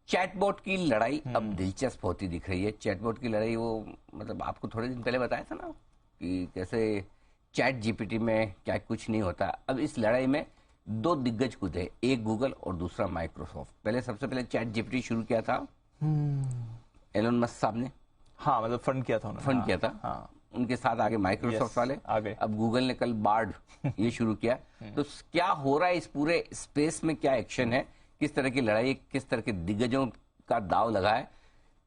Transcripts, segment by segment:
Chatbot की लड़ाई अब दिलचस्प होती दिख रही है। चैटबॉट की लड़ाई वो मतलब आपको थोड़े दिन पहले बताया था ना कि कैसे चैट जीपीटी में क्या कुछ नहीं होता। अब इस लड़ाई में दो दिग्गज कूदे, एक गूगल और दूसरा माइक्रोसॉफ्ट। पहले सबसे पहले चैट जीपीटी शुरू किया था एलोन मस्क साहब ने। हाँ, मतलब फंड किया था उन्होंने। फंड किया था। हाँ। उनके साथ आगे माइक्रोसॉफ्ट वाले आगे। अब गूगल ने कल बार्ड ये शुरू किया। तो क्या हो रहा है इस पूरे स्पेस में, क्या एक्शन है, किस तरह की लड़ाई, किस तरह के दिग्गजों का दाव लगा है,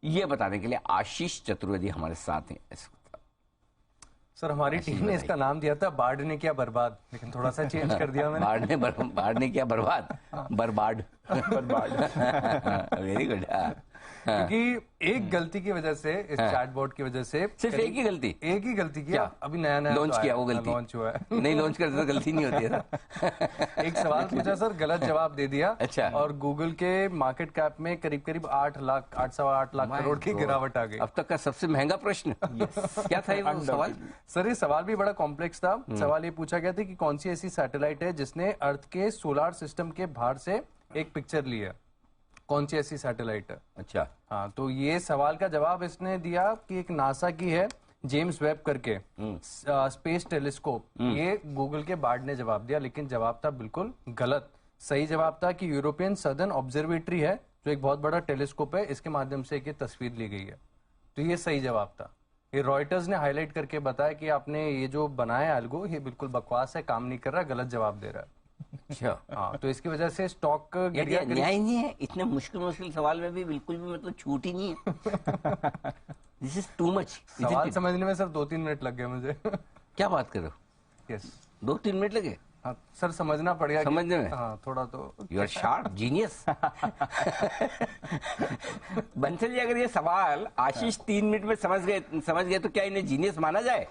ये बताने के लिए आशीष चतुर्वेदी हमारे साथ हैं। सर, हमारी टीम ने इसका नाम दिया था बार्ड ने किया बर्बाद, लेकिन थोड़ा सा चेंज कर दिया मैंने। बार्ड ने किया बर्बाद, बर्बाद वेरी गुड। क्योंकि एक गलती की वजह से, इस चैटबॉट की वजह से, सिर्फ एक ही गलती किया। अभी नया लॉन्च किया, वो गलती लॉन्च हुआ है। नहीं लॉन्च करते तो गलती नहीं होती है। एक सवाल पूछा सर, गलत जवाब दे दिया। अच्छा। और गूगल के मार्केट कैप में करीब करीब 8 लाख करोड़ की गिरावट आ गई। अब तक का सबसे महंगा प्रश्न। क्या था ये सवाल? सर, ये सवाल भी बड़ा कॉम्प्लेक्स था। सवाल ये पूछा गया था कि कौन सी ऐसी सैटेलाइट है जिसने अर्थ के सोलर सिस्टम के बाहर से एक पिक्चर ली है, कौन सी ऐसी सैटेलाइट है? अच्छा। हाँ, तो ये सवाल का जवाब इसने दिया कि एक नासा की है, जेम्स वेब करके स्पेस टेलीस्कोप। ये गूगल के बार्ड ने जवाब दिया, लेकिन जवाब था बिल्कुल गलत। सही जवाब था कि यूरोपियन सदर्न ऑब्जर्वेटरी है, जो एक बहुत बड़ा टेलीस्कोप है, इसके माध्यम से एक तस्वीर ली गई है। तो ये सही जवाब था। ये रॉयटर्स ने हाईलाइट करके बताया कि आपने ये जो बनाया एल्गो, ये बिल्कुल बकवास है, काम नहीं कर रहा, गलत जवाब दे रहा है। अच्छा। हाँ, तो इसकी वजह से स्टॉक गिर गया। न्याय नहीं है इतने मुश्किल सवाल में भी, बिल्कुल भी मतलब छूट ही नहीं है। This is too much. सवाल समझने में सर 2-3 मिनट लग गए मुझे। क्या बात कर रहे हो? यस, 2-3 मिनट लगे? हाँ सर, समझना पड़ेगा समझने में। हाँ, थोड़ा तो। You are sharp, genius. Bansal ji, अगर ये सवाल आशीष 3 मिनट में समझ गए तो क्या इन्हें जीनियस माना जाए?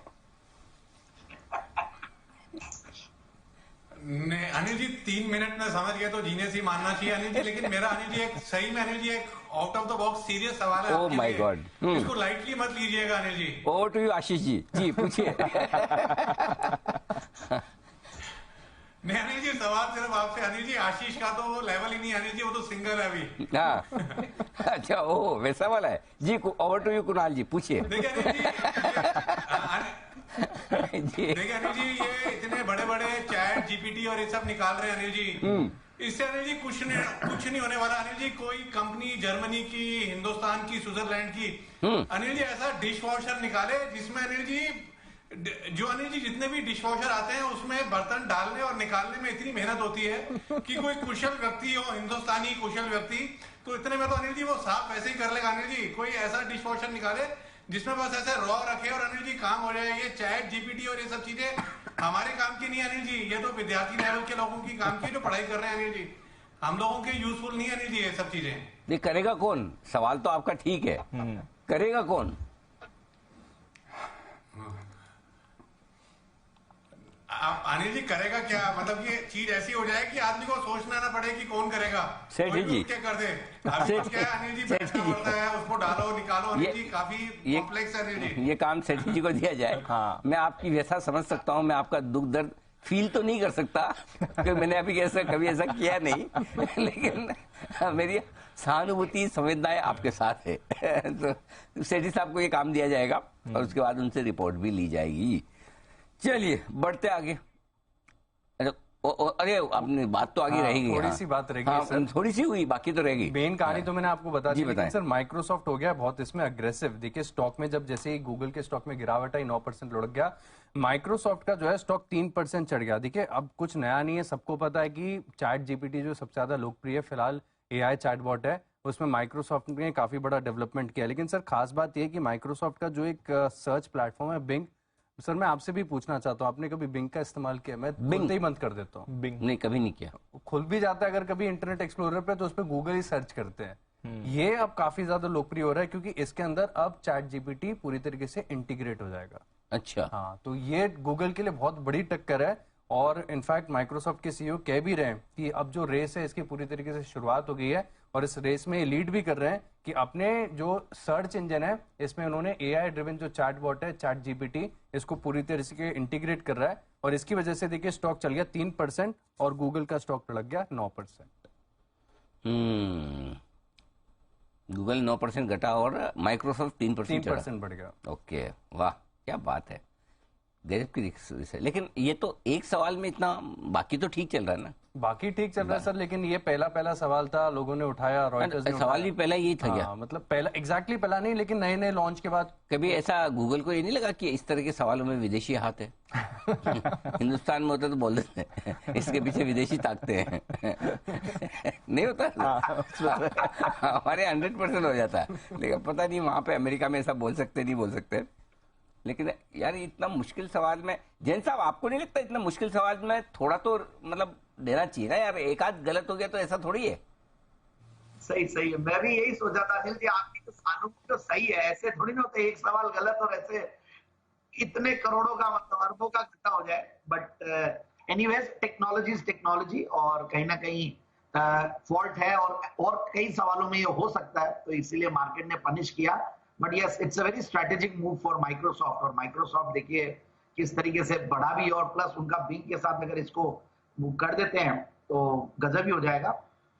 अनिल जी 3 मिनट में समझ गए तो जीनियस ही मानना चाहिए अनिल जी। लेकिन मेरा अनिल जी एक सही में, अनिल जी एक out of the box serious सवाल है। ओह माय गॉड, इसको लाइटली मत लीजिएगा Anil ji. Over to you Ashish ji. जी पूछिए। नहीं अनिल जी, सवाल सिर्फ आपसे। अनिल जी, आशीष का तो वो लेवल ही नहीं अनिल जी, वो तो सिंगल है अभी। हाँ। अच्छा, ओ वैसा वाला है जी। ओवर टू यू कुणाल जी, पूछिए। देखिए अनिल जी, ये इतने बड़े बड़े चैट जीपीटी और ये सब निकाल रहे हैं अनिल जी। इससे अनिल जी कुछ नहीं होने वाला अनिल जी। कोई कंपनी जर्मनी की, हिंदुस्तान की, स्विट्जरलैंड की अनिल जी ऐसा डिश वॉशर निकाले जिसमें अनिल जी, जो अनिल जी जितने भी डिश वॉशर आते हैं उसमें बर्तन डालने और निकालने में इतनी मेहनत होती है कि कोई कुशल व्यक्ति हो, हिंदुस्तानी कुशल व्यक्ति, तो इतने में तो अनिल जी वो साफ वैसे ही कर लेगा अनिल जी। कोई ऐसा डिश वॉशर निकाले जिसमें बस ऐसे रॉ रखे और अनिल जी काम हो जाए। ये चैट जीपीटी और ये सब चीजें हमारे काम की नहीं अनिल जी, ये तो विद्यार्थी लेवल के लोगों की काम की जो पढ़ाई कर रहे हैं अनिल जी। हम लोगों के यूजफुल नहीं अनिल जी ये सब चीजें। ये करेगा कौन? सवाल तो आपका ठीक है, करेगा कौन? अनिल जी करेगा क्या? मतलब ये चीज ऐसी हो जाए कि आदमी को सोचना ना पड़े कि कौन करेगा। सेठ जी क्या कर दे। क्या अनिल जी बैठना पड़ता है, उसको डालो निकालो अनिल जी, काफी कॉम्प्लेक्स है अनिल जी। ये काम सेठ जी को दिया जाए। हाँ। मैं आपकी वैसा समझ सकता हूँ, मैं आपका दुख दर्द फील तो नहीं कर सकता क्योंकि मैंने अभी कभी ऐसा किया नहीं, लेकिन मेरी सहानुभूति संवेदनाएं आपके साथ है। तो सेठ जी साहब को ये काम दिया जाएगा और उसके बाद उनसे रिपोर्ट भी ली जाएगी। चलिए बढ़ते आगे। अरे अपनी बात तो आगे रहेगी, थोड़ी सी बात रहेगी। हाँ, सर थोड़ी सी हुई, बाकी तो रहेगी। मेन कहानी तो मैंने आपको बता दी। बताएं सर, माइक्रोसॉफ्ट हो गया बहुत इसमें अग्रेसिव। देखिए स्टॉक में जब जैसे ही गूगल के स्टॉक में गिरावट आई, 9% लुढ़क गया, माइक्रोसॉफ्ट का जो है स्टॉक 3% चढ़ गया। देखिए अब कुछ नया नहीं है, सबको पता है कि चैट जीपीटी जो सबसे ज्यादा लोकप्रिय फिलहाल एआई चैटबॉट है, उसमें माइक्रोसॉफ्ट ने काफी बड़ा डेवलपमेंट किया। लेकिन सर खास बात यह है कि माइक्रोसॉफ्ट का जो एक सर्च प्लेटफॉर्म है बिंग, सर मैं आपसे भी पूछना चाहता हूँ, आपने कभी बिंग का इस्तेमाल किया? मैं बिंग ही बंद कर देता हूँ। बिंग नहीं, कभी नहीं किया। खुल भी जाता है अगर कभी इंटरनेट एक्सप्लोरर पे, तो उस पर गूगल ही सर्च करते हैं। ये अब काफी ज्यादा लोकप्रिय हो रहा है क्योंकि इसके अंदर अब चैट जीपीटी पूरी तरीके से इंटीग्रेट हो जाएगा। अच्छा। हाँ, तो ये गूगल के लिए बहुत बड़ी टक्कर है। और इनफैक्ट माइक्रोसॉफ्ट के सीईओ कह भी रहे हैं कि अब जो रेस है इसकी पूरी तरीके से शुरुआत हो गई है और इस रेस में लीड भी कर रहे हैं कि अपने जो सर्च इंजन है इसमें उन्होंने एआई ड्रिवन जो चैटबॉट है चैट जीपीटी, इसको पूरी तरह से इंटीग्रेट कर रहा है। और इसकी वजह से देखिए स्टॉक चल गया 3% और गूगल का स्टॉक लग गया 9%। गूगल 9% घटा और माइक्रोसॉफ्ट 3% चढ़ा। 3% बढ़ गया। ओके, वाह क्या बात है, गजब की रिसर्च है। लेकिन ये तो एक सवाल में इतना, बाकी तो ठीक चल रहा है ना? बाकी ठीक चल रहा है सर, लेकिन ये पहला सवाल था, लोगों ने उठाया, रॉयटर्स ने सवाल भी पहला यही था क्या? हाँ, मतलब पहला एग्जैक्टली पहला नहीं, लेकिन नए नए लॉन्च के बाद कभी ऐसा गूगल को ये नहीं लगा कि इस तरह के सवालों में विदेशी हाथ है? हिंदुस्तान में होता तो बोल देते हैं इसके पीछे विदेशी ताकते हैं। नहीं होता? हमारे 100% हो जाता है, लेकिन पता नहीं वहां पे अमेरिका में ऐसा बोल सकते नहीं बोल सकते। लेकिन यार इतना मुश्किल सवाल में, जैन साहब आपको नहीं लगता इतना मुश्किल सवाल में थोड़ा तो मतलब देना चाहिए ना यार? एक आध गलत हो गया तो ऐसा थोड़ी है। सही सही है, मैं भी यही सोचा था अनिल जी, आपकी तो सहानुभूति तो सही है, ऐसे थोड़ी ना होते एक सवाल गलत और ऐसे इतने करोड़ों का मतलब अरबों का घाटा हो जाए। But anyways technology is technology, और कहीं ना कहीं फॉल्ट है और कई सवालों में ये हो सकता है, तो इसीलिए मार्केट ने पनिश किया। But yes, it's a very strategic move for Microsoft, और माइक्रोसॉफ्ट देखिए किस तरीके से बढ़ा भी, और प्लस उनका बिंग के साथ अगर इसको मूव कर देते हैं तो गजब ही हो जाएगा।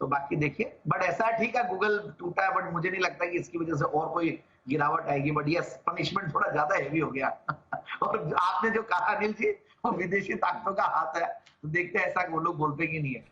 तो बाकी देखिए, बट ऐसा है ठीक है, गूगल टूटा है, बट मुझे नहीं लगता कि इसकी वजह से और कोई गिरावट आएगी। बट यस, पनिशमेंट थोड़ा ज्यादा हेवी हो गया। और आपने जो कहा अनिल जी, वो विदेशी ताकतों का हाथ है, तो देखते हैं ऐसा वो लोग बोल पे कि नहीं है।